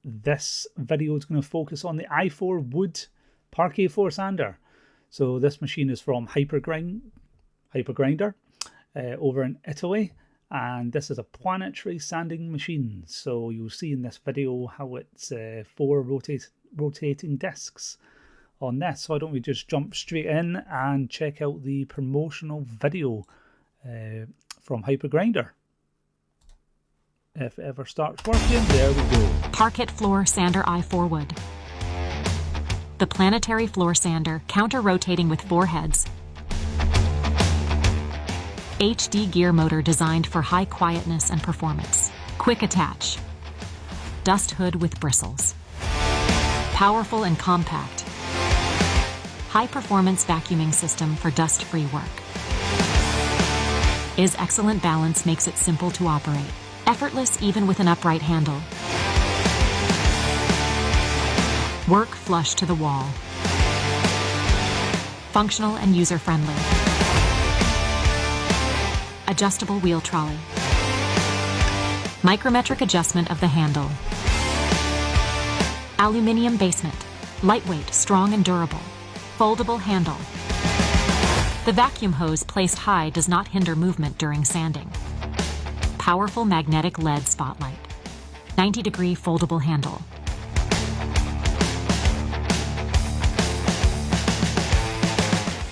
this video is going to focus on the i4 Wood Parquet Floor Sander. So this machine is from HyperGrinder over in Italy, and this is a planetary sanding machine. So you'll see in this video how it's 4 rotating discs on this. So why don't we just jump straight in and check out the promotional video from HyperGrinder. If it ever starts working, there we go. Parquet Floor Sander i4 Wood. The planetary floor sander, counter-rotating with 4 heads. HD gear motor designed for high quietness and performance. Quick attach. Dust hood with bristles. Powerful and compact. High-performance vacuuming system for dust-free work. Is excellent balance makes it simple to operate. Effortless even with an upright handle. Work flush to the wall. Functional and user-friendly. Adjustable wheel trolley. Micrometric adjustment of the handle. Aluminium basement. Lightweight, strong and durable. Foldable handle. The vacuum hose placed high does not hinder movement during sanding. Powerful magnetic LED spotlight. 90-degree foldable handle.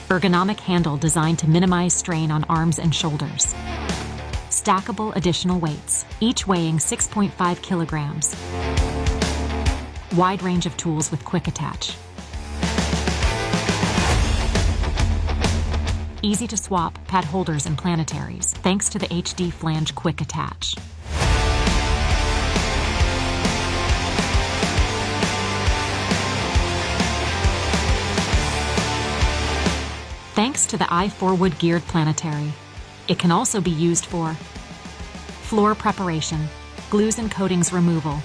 Ergonomic handle designed to minimize strain on arms and shoulders. Stackable additional weights, each weighing 6.5 kilograms. Wide range of tools with quick attach. Easy to swap pad holders and planetaries, thanks to the HD flange quick attach. Thanks to the i4 Wood geared planetary, it can also be used for floor preparation, glues and coatings removal,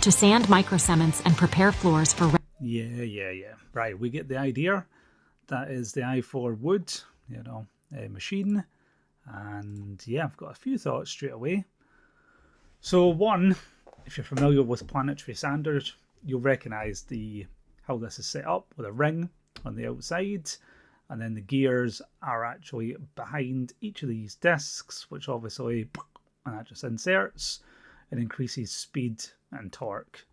to sand microcements and prepare floors for... Yeah. Right, we get the idea. That is the i4 Wood, machine. And yeah, I've got a few thoughts straight away. So one, if you're familiar with planetary sanders, you'll recognize how this is set up with a ring on the outside. And then the gears are actually behind each of these discs, which obviously, and that just inserts and increases speed and torque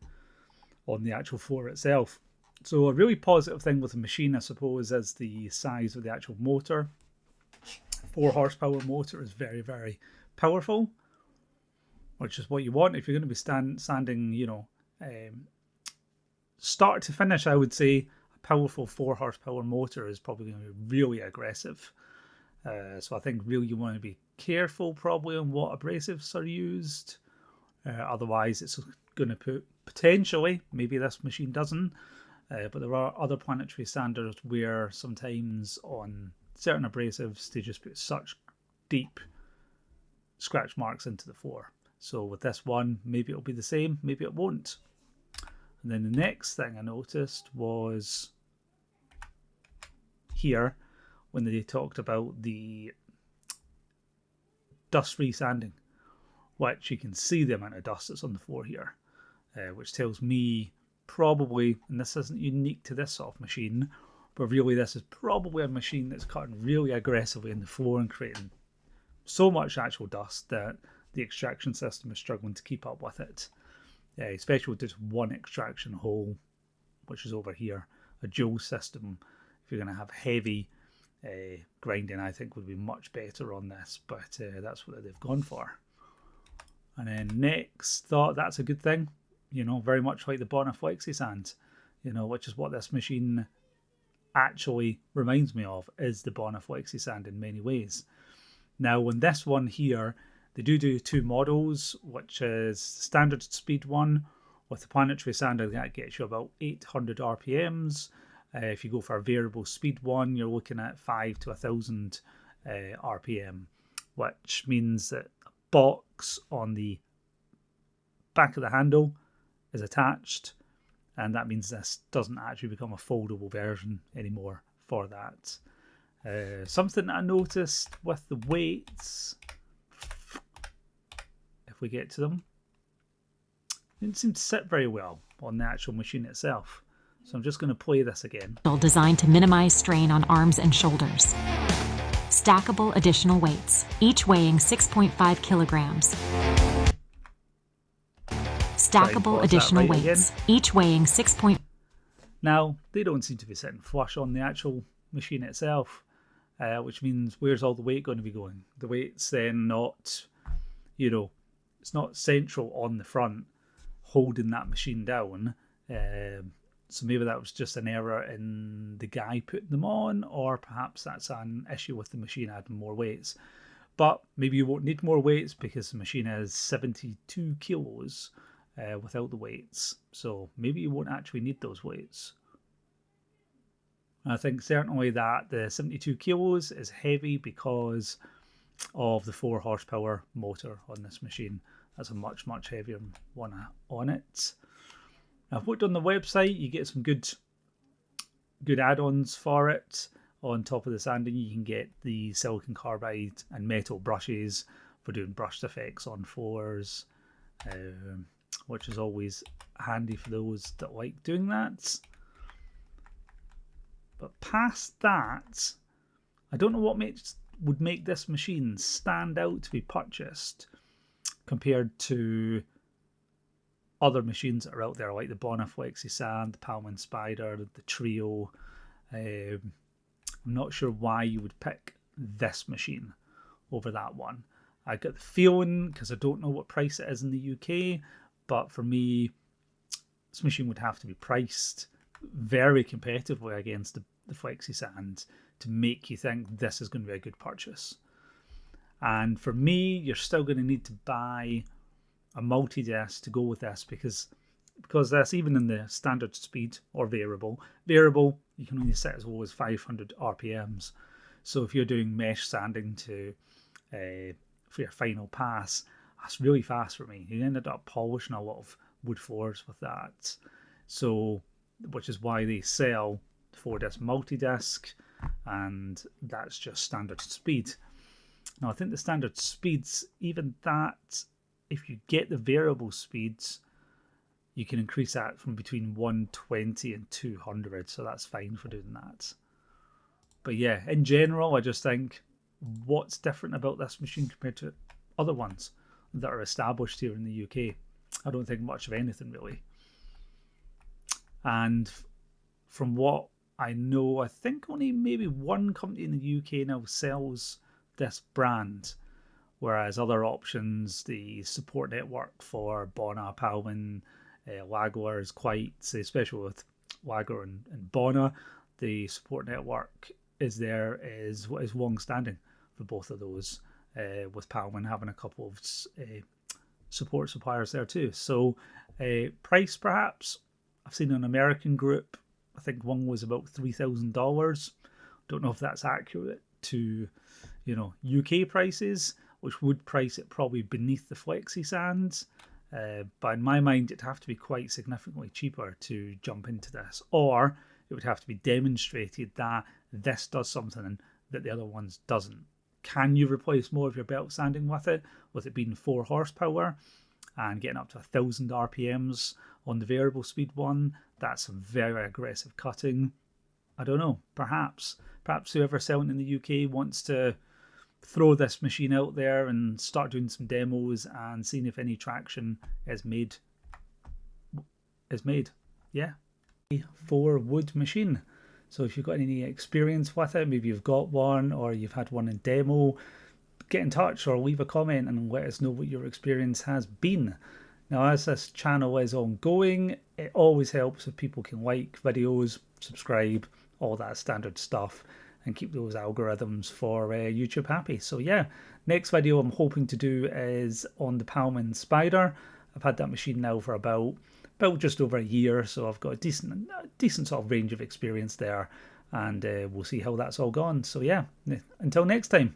on the actual floor itself. So a really positive thing with the machine, I suppose, is the size of the actual motor. 4 horsepower motor is very, very powerful, which is what you want if you're going to be sanding, start to finish. I would say powerful 4 horsepower motor is probably going to be really aggressive. So I think really you want to be careful probably on what abrasives are used. Otherwise it's going to put potentially, maybe this machine doesn't, but there are other planetary sanders where sometimes on certain abrasives they just put such deep scratch marks into the floor. So with this one, maybe it'll be the same, maybe it won't. And then the next thing I noticed was here when they talked about the dust-free sanding, which you can see the amount of dust that's on the floor here, which tells me probably, and this isn't unique to this sort of machine, but really this is probably a machine that's cutting really aggressively in the floor and creating so much actual dust that the extraction system is struggling to keep up with it. Especially with just one extraction hole, which is over here. A dual system, if you're going to have heavy grinding, I think would be much better on this, but that's what they've gone for. And then next thought, that's a good thing, very much like the Bonaflexi sand, which is what this machine actually reminds me of, is the Bonaflexi sand in many ways. Now on this one here, they do 2 models, which is standard speed one with the planetary sander. That gets you about 800 RPMs. If you go for a variable speed one, you're looking at 5 to 1000 RPM, which means that a box on the back of the handle is attached, and that means this doesn't actually become a foldable version anymore for that. Something I noticed with the weights, if we get to them, didn't seem to sit very well on the actual machine itself. So I'm just going to play this again. Designed to minimize strain on arms and shoulders. Stackable additional weights, each weighing 6.5 kilograms. Stackable additional weights, each weighing 6. Now, they don't seem to be sitting flush on the actual machine itself, which means where's all the weight going to be going? The weight's then not, it's not central on the front holding that machine down. So maybe that was just an error in the guy putting them on, or perhaps that's an issue with the machine adding more weights. But maybe you won't need more weights because the machine is 72 kilos without the weights. So maybe you won't actually need those weights. I think certainly that the 72 kilos is heavy because of the 4 horsepower motor on this machine. That's a much, much heavier one on it. I've looked on the website, you get some good add-ons for it. On top of the sanding, you can get the silicon carbide and metal brushes for doing brushed effects on floors, which is always handy for those that like doing that. But past that, I don't know what would make this machine stand out to be purchased compared to other machines that are out there, like the Bona Flexi Sand, the Palman Spider, the Trio. I'm not sure why you would pick this machine over that one. I get the feeling, because I don't know what price it is in the UK, but for me, this machine would have to be priced very competitively against the Flexi Sand to make you think this is going to be a good purchase. And for me, you're still going to need to buy a multi-disc to go with this because that's even in the standard speed or variable. Variable, you can only set as low as 500 RPMs. So if you're doing mesh sanding for your final pass, that's really fast for me. You ended up polishing a lot of wood floors with that. So, which is why they sell 4-disc multi-disc, and that's just standard speed. Now I think the standard speeds, even that, if you get the variable speeds, you can increase that from between 120 and 200, so that's fine for doing that. But yeah, in general, I just think what's different about this machine compared to other ones that are established here in the UK? I don't think much of anything really. And from what I know, I think only maybe one company in the UK now sells this brand, whereas other options, the support network for Bona, Palman, Lagler is quite, especially with Lagler and Bona, the support network is long standing for both of those, with Palman having a couple of support suppliers there too. So price perhaps, I've seen an American group, I think one was about $3,000. Don't know if that's accurate to UK prices, which would price it probably beneath the Flexi Sands. But in my mind, it'd have to be quite significantly cheaper to jump into this, or it would have to be demonstrated that this does something that the other ones doesn't. Can you replace more of your belt sanding with it being 4 horsepower and getting up to 1,000 RPMs on the variable speed one? That's some very aggressive cutting. I don't know. Perhaps whoever's selling in the UK wants to throw this machine out there and start doing some demos and seeing if any traction is made. Yeah. 4 wood machine. So if you've got any experience with it, maybe you've got one or you've had one in demo, get in touch or leave a comment and let us know what your experience has been. Now, as this channel is ongoing, it always helps if people can like videos, subscribe, all that standard stuff, and keep those algorithms for YouTube happy. So yeah, next video I'm hoping to do is on the Palman Spider. I've had that machine now for about just over a year, so I've got a decent sort of range of experience there, and we'll see how that's all gone. So yeah, until next time.